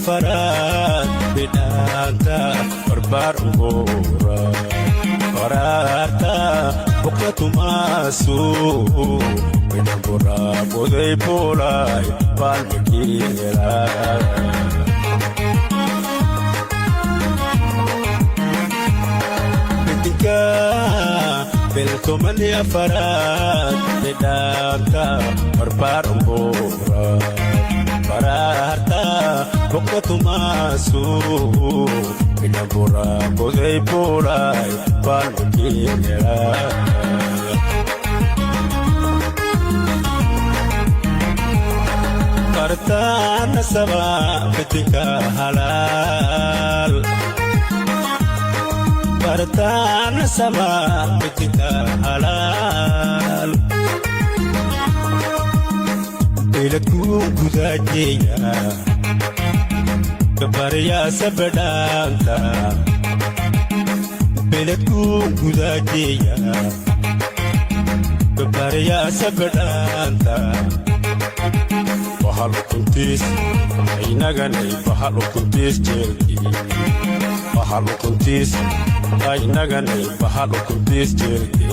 فرات بدانتا بربار أمورا قرارتا بقلة ماسو بدنبرا بودي بولاي بالمكيرا بدنكا بالتمني فرات بدانتا بربار أمورا قرارتا بقلة ماسو بدنبرا بودي بولاي بالمكيرا برتان سبا بتك حلال برتان سبا بتك حلال بلكو غداجيا كبريا سبدانتا بلكو غداجيا كبريا سبدانتا bahalo kuntis ainagane bahalo kuntis jerki bahalo kuntis ainagane bahalo kuntis jerki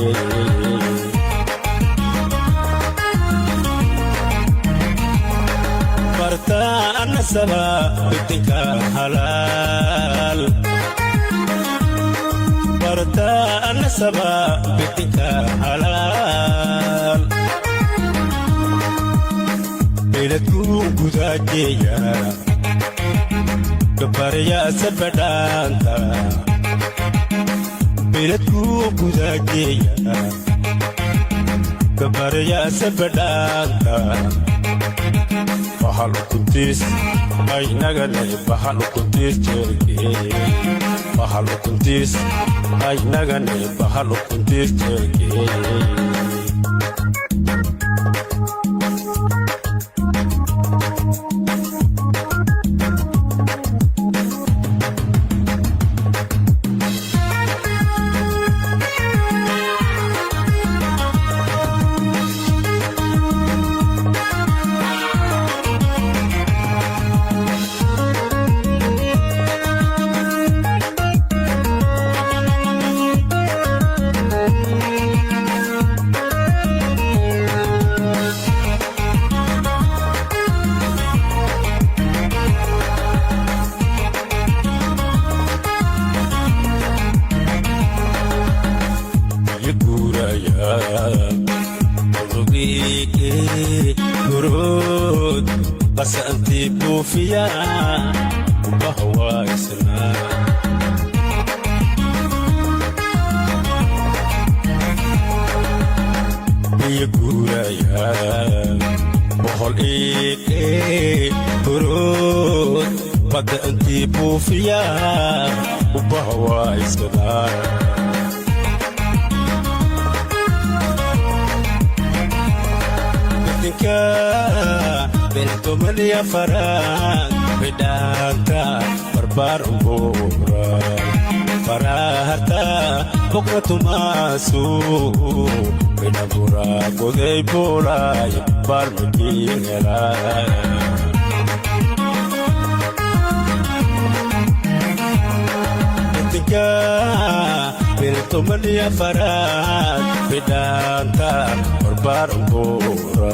bartaan saba bitika halal bartaan saba bitika halal بلدكو غداجيا كبريا سبدانتا بلدكو غداجيا كبريا سبدانتا bahalo kuntis ay nagane bahalo kuntis jerki bahalo kuntis ay nagane bahalo kuntis jerki ورود بس أنتي بوفيا وبهوا يسنا يقول يا بحول إيه ورود بس أنتي بوفيا وبهوا يسنا بنتو من يا فران بدانتا بربار أمورا Barata Bokatu Masu Pinabura Godei Polai Barmikingela Etika Biltomania Farad Bidanta Barbarambura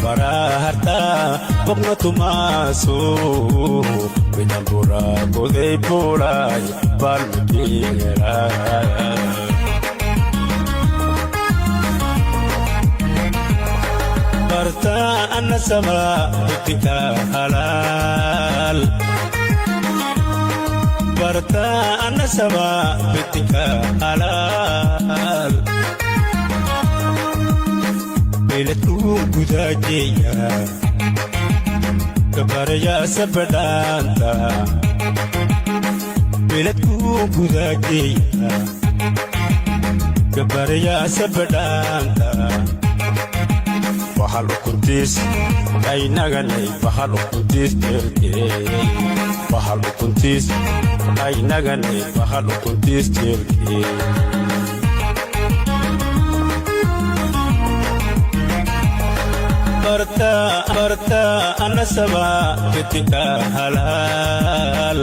Barata Bokatu Masu Pinabura Godei Polai Barmikingela Barta Anasama Etika Halal Barta Anasama Etika Halal Biletu Gudajiya Kabaraya Sabadanta Biletu Gudajiya Kabaraya Sabadanta Bahalo kuntis ay naganay bahalo kuntis terke Bahalo kuntis ay naganay bahalo kuntis terke Barta anasaba ketika halal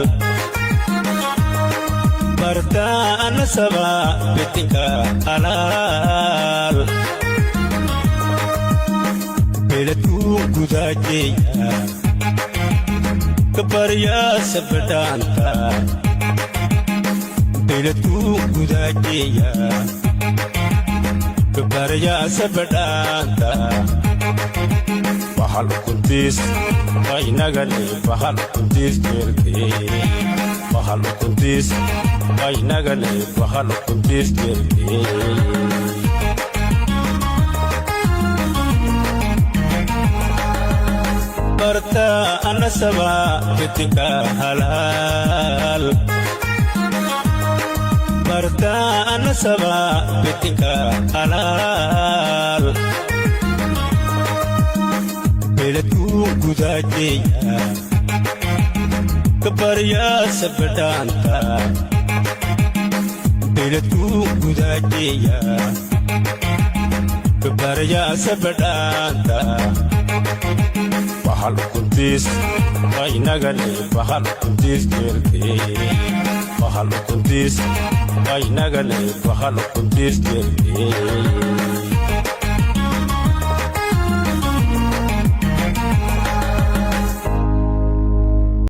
Barta anasaba ketika halal Biletu Gudajiya Kabarya Sabadanta Biletu Gudajiya Kabarya Sabadanta Bahalo kuntis ay nagani bahalo kuntis terke Bahalo kuntis ay nagani bahalo kuntis terke Barta Anasaba ketika halal Barta Anasaba ketika halal Biletu Gudajiya Kabarya Sabadanta Biletu Gudajiya Kabarya Sabadanta Bahalo kuntis ay nagani bahalo kuntis terke Bahalo kuntis ay nagani bahalo kuntis terke